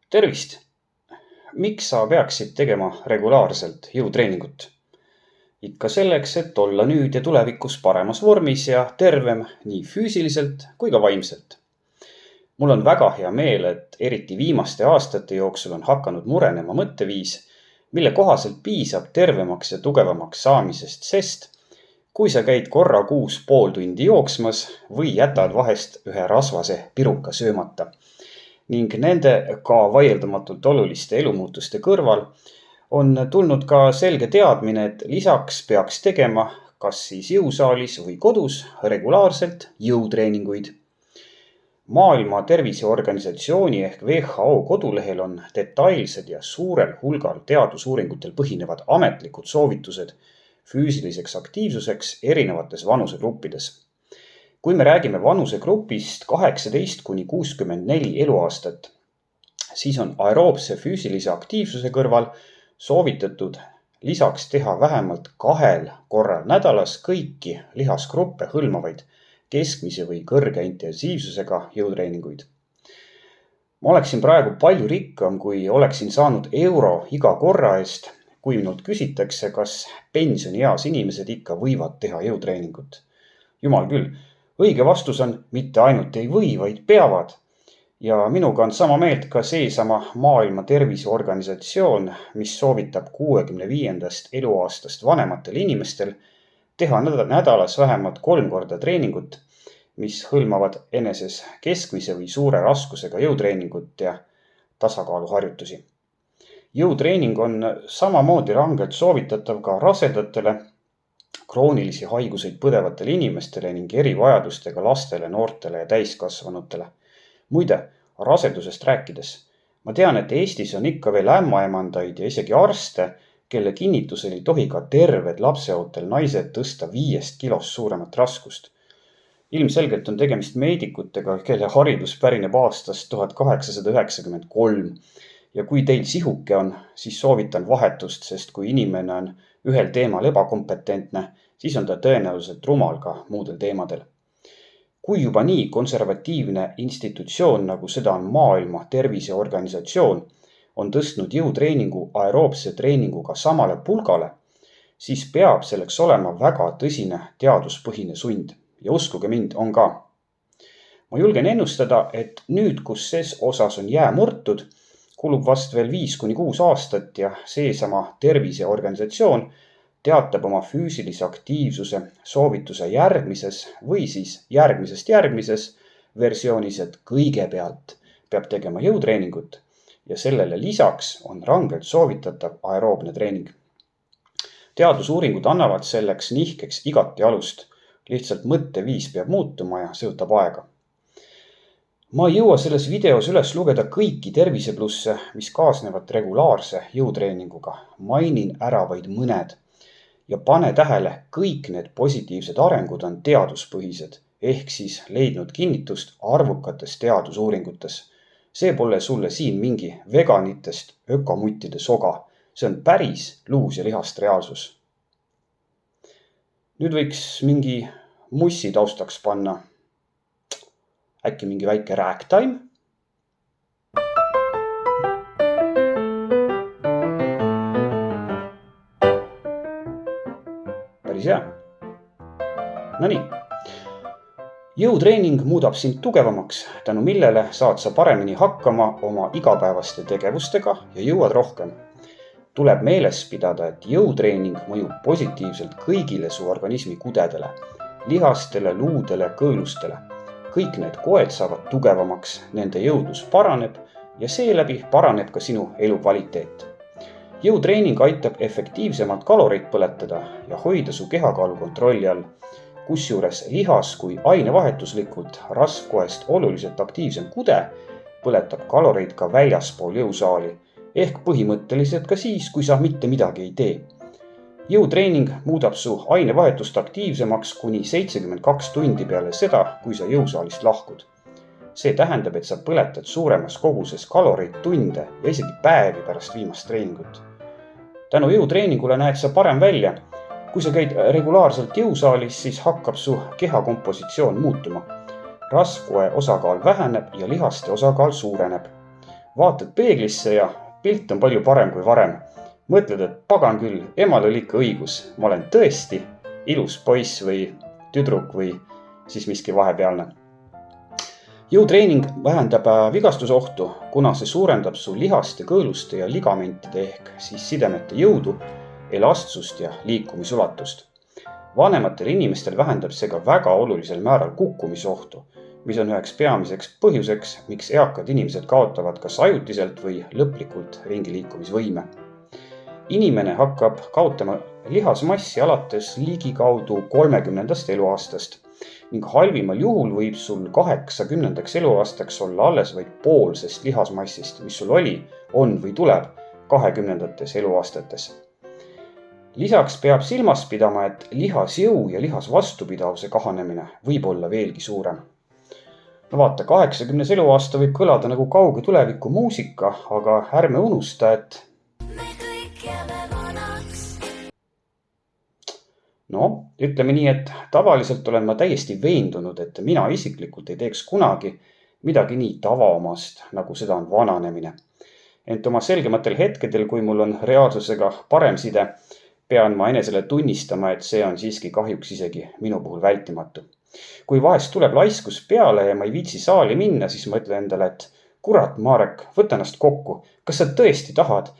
Tervist! Miks sa peaksid tegema regulaarselt jõutreeningut? Ikka selleks, et olla nüüd ja tulevikus paremas vormis ja tervem nii füüsiliselt kui ka vaimselt. Mul on väga hea meel, et eriti viimaste aastate jooksul on hakanud murenema mõtteviis, mille kohaselt piisab tervemaks ja tugevamaks saamisest, sest kui sa käid korra kuus pool tundi jooksmas või jätad vahest ühe rasvase piruka söömata ning nende ka vaieldamatult oluliste elumuutuste kõrval on tulnud ka selge teadmine, et lisaks peaks tegema kas siis jõusaalis või kodus regulaarselt jõutreeninguid. Maailma Terviseorganisatsiooni ehk WHO kodulehel on detailsed ja suurel hulgal teadusuuringutel põhinevad ametlikud soovitused füüsiliseks aktiivsuseks erinevates vanusegruppides. Kui me räägime vanusegrupist 18 kuni 64 eluaastat, siis on aeroobse füüsilise aktiivsuse kõrval soovitatud lisaks teha vähemalt 2 korral nädalas kõiki lihasgruppe hõlmavaid keskmise või kõrge intensiivsusega jõutreeninguid. Ma oleksin praegu palju rikkam, kui oleksin saanud euro iga korra eest, kui minult küsitakse, kas pensionieas inimesed ikka võivad teha jõutreeningut. Jumal küll, õige vastus on mitte ainult ei või, vaid peavad. Ja minuga on sama meelt ka seesama Maailma Terviseorganisatsioon, mis soovitab 65. eluaastast vanematel inimestel teha nädalas vähemalt 3 korda treeningut, mis hõlmavad eneses keskmise või suure raskusega jõutreeningut ja tasakaaluharjutusi. Jõutreening on samamoodi rangelt soovitatav ka rasedatele, kroonilisi haiguseid põdevatele inimestele ning erivajadustega lastele, noortele ja täiskasvanutele. Muide, rasedusest rääkides, ma tean, et Eestis on ikka veel ämmaemandaid ja isegi arste, kelle kinnitusel ei tohi ka terved lapseootel naised tõsta 5 kilost suuremat raskust. Ilmselgelt on tegemist meedikutega, kelle haridus pärineb aastast 1893. Ja kui teil sihuke on, siis soovitan vahetust, sest kui inimene on ühel teemal ebakompetentne, siis on ta tõenäoliselt rumal ka muudel teemadel. Kui juba nii konservatiivne institutsioon, nagu seda on Maailma Terviseorganisatsioon, on tõstnud jõutreeningu aeroobse treeninguga samale pulgale, siis peab selleks olema väga tõsine teaduspõhine sund. Ja uskuge mind, on ka. Ma julgen ennustada, et nüüd, kus ses osas on jää murtud, kulub vast veel 5 kuni 6 aastat ja seesama terviseorganisatsioon teatab oma füüsilise aktiivsuse soovituse järgmises või siis järgmises versioonis, et kõigepealt peab tegema jõutreeningut ja sellele lisaks on rangelt soovitatav aeroobne treening. Teadusuuringud annavad selleks nihkeks igati alust, lihtsalt mõtteviis peab muutuma ja see võtab aega. Ma ei jõua selles videos üles lugeda kõiki terviseplusse, mis kaasnevad regulaarse jõutreeninguga. Mainin ära vaid mõned ja pane tähele, kõik need positiivsed arengud on teaduspõhised ehk siis leidnud kinnitust arvukates teadusuuringutes. See pole sulle siin mingi veganitest ökomuttide soga. See on päris luus ja lihast reaalsus. Nüüd võiks mingi mussi taustaks panna. Äkki mingi väike rääktime. Päris hea. Nonii. Jõutreening muudab sind tugevamaks, tänu millele saad sa paremini hakkama oma igapäevaste tegevustega ja jõuad rohkem. Tuleb meeles pidada, et jõutreening mõjub positiivselt kõigile su organismi kudedele, lihastele, luudele, kõõlustele. Kõik need koed saavad tugevamaks, nende jõudlus paraneb ja seeläbi paraneb ka sinu elukvaliteet. Jõutreening aitab efektiivsemalt kaloreid põletada ja hoida su kehakaalu kontrolli all, kusjuures lihas kui ainevahetuslikult rasvkoest oluliselt aktiivsem kude põletab kaloreid ka väljaspool jõusaali, ehk põhimõtteliselt ka siis, kui sa mitte midagi ei tee. Jõutreening muudab su ainevahetust aktiivsemaks kuni 72 tundi peale seda, kui sa jõusaalist lahkud. See tähendab, et sa põletad suuremas koguses kaloreid tunde ja isegi päevi pärast viimast treeningut. Tänu jõutreeningule näed sa parem välja. Kui sa käid regulaarselt jõusaalis, siis hakkab su keha kompositsioon muutuma. Rasvkoe osakaal väheneb ja lihaste osakaal suureneb. Vaatad peeglisse ja pilt on palju parem kui varem. Mõtled, et pagan küll, emal oli ikka õigus. Ma olen tõesti ilus poiss või tüdruk või siis miski vahepealne. Jõutreening vähendab vigastusohtu, kuna see suurendab su lihaste, kõõluste ja ligamentide ehk siis sidemete jõudu, elastsust ja liikumisulatust. Vanematel inimestel vähendab see ka väga olulisel määral kukkumisohtu, mis on üheks peamiseks põhjuseks, miks eakad inimesed kaotavad kas ajutiselt või lõplikult ringiliikumisvõime. Inimene hakkab kaotama lihasmassi alates ligikaudu 30. eluaastast ning halvimal juhul võib sul 80. eluaastaks olla alles vaid pool sest lihasmassist, mis sul oli, on või tuleb 20. eluaastates. Lisaks peab silmas pidama, et lihasjõu ja lihasvastupidavuse kahanemine võib olla veelgi suurem. No vaata, 80. eluaasta võib kõlada nagu kauge tuleviku muusika, aga ärme unusta, et ütleme nii, et tavaliselt olen ma täiesti veendunud, et mina isiklikult ei teeks kunagi midagi nii tavaomast, nagu seda on vananemine. Ent oma selgematel hetkedel, kui mul on reaalsusega parem side, pean ma enesele tunnistama, et see on siiski kahjuks isegi minu puhul vältimatu. Kui vahest tuleb laiskus peale ja ma ei viitsi saali minna, siis ma ütlen endale, et kurat, Marek, võta ennast kokku. Kas sa tõesti tahad,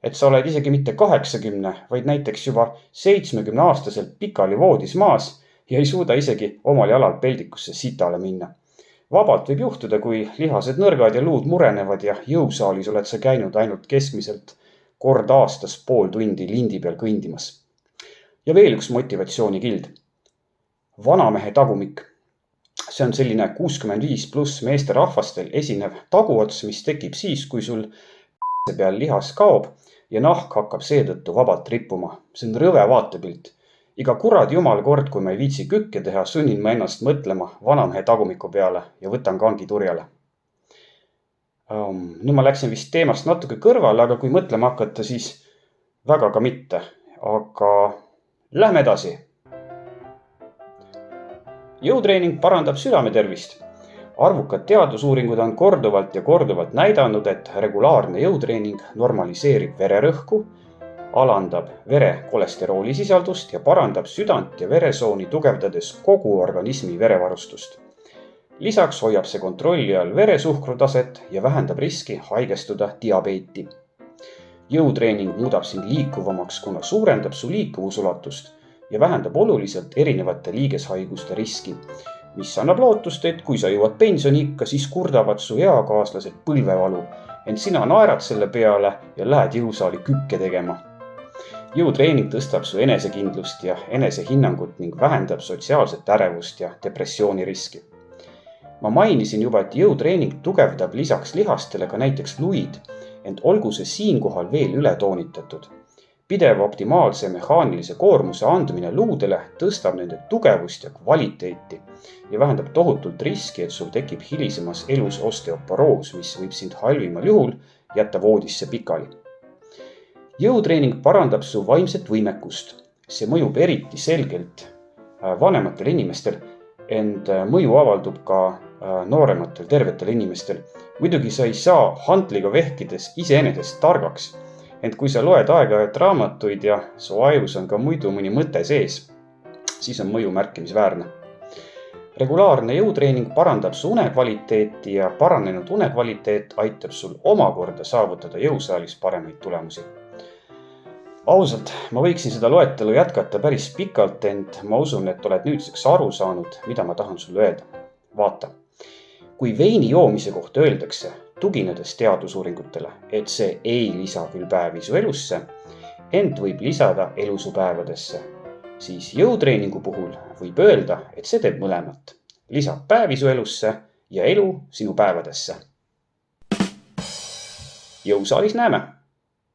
et sa oled isegi mitte 80, vaid näiteks juba 70-aastaselt pikali voodis maas ja ei suuda isegi omal jalal peldikusse sitale minna. Vabalt võib juhtuda, kui lihased nõrgad ja luud murenevad ja jõusaalis oled sa käinud ainult keskmiselt kord aastas pool tundi lindi peal kõndimas. Ja veel üks motivatsioonikild. Vanamehe tagumik. See on selline 65+ meeste rahvastel esinev taguots, mis tekib siis, kui sul peal lihas kaob ja nahk hakkab seetõttu vabalt rippuma. See on rõve vaatepilt. Iga kuradi jumal kord, kui ma ei viitsi kükke teha, sunnin ma ennast mõtlema vanamehe tagumiku peale ja võtan kangi turjale. Nüüd ma läksin vist teemast natuke kõrvale, aga kui mõtlema hakata, siis väga ka mitte. Aga lähme edasi. Jõutreening parandab südametervist. Arvukad teadusuuringud on korduvalt näidanud, et regulaarne jõutreening normaliseerib vererõhku, alandab vere kolesteroolisisaldust ja parandab südant ja veresooni tugevdades kogu organismi verevarustust. Lisaks hoiab see kontrolli all veresuhkru taset ja vähendab riski haigestuda diabeeti. Jõutreening muudab sind liikuvamaks, kuna suurendab su liikuvusulatust ja vähendab oluliselt erinevate liigeshaiguste riski, mis annab lootust, et kui sa jõuad pensioniikka, siis kurdavad su eakaaslased põlvevalu, ent sina naerad selle peale ja lähed jõusaali kükke tegema. Jõutreening tõstab su enesekindlust ja enesehinnangut ning vähendab sotsiaalset ärevust ja depressiooniriski. Ma mainisin juba, et jõutreening tugevdab lisaks lihastele ka näiteks luid, ent olgu see siinkohal veel üle toonitatud. Pidev optimaalse mehaanilise koormuse andmine luudele tõstab nende tugevust ja kvaliteeti ja vähendab tohutult riski, et sul tekib hilisemas elus osteoporoos, mis võib sind halvimal juhul jätta voodisse pikali. Jõutreening parandab su vaimset võimekust. See mõjub eriti selgelt vanematel inimestel, ent mõju avaldub ka noorematel tervetel inimestel. Muidugi sa ei saa hantliga vehkides iseenesest targaks. Ent kui sa loed aeg-ajalt raamatuid ja su ajus on ka muidu mõni mõte sees, siis on mõju märkimisväärne. Regulaarne jõutreening parandab su unekvaliteeti ja paranenud unekvaliteet aitab sul omakorda saavutada jõusaalis paremaid tulemusi. Ausalt, ma võiksin seda loetelu jätkata päris pikalt, ent ma usun, et oled nüüdseks aru saanud, mida ma tahan sulle öelda. Vaata, kui veini joomise kohta öeldakse, tuginedes teadusuuringutele, et see ei lisa küll päevi su elusse, ent võib lisada elu su päevadesse, siis jõutreeningu puhul võib öelda, et see teeb mõlemat. Lisab päevi su elusse ja elu sinu päevadesse. Jõusaalis näeme!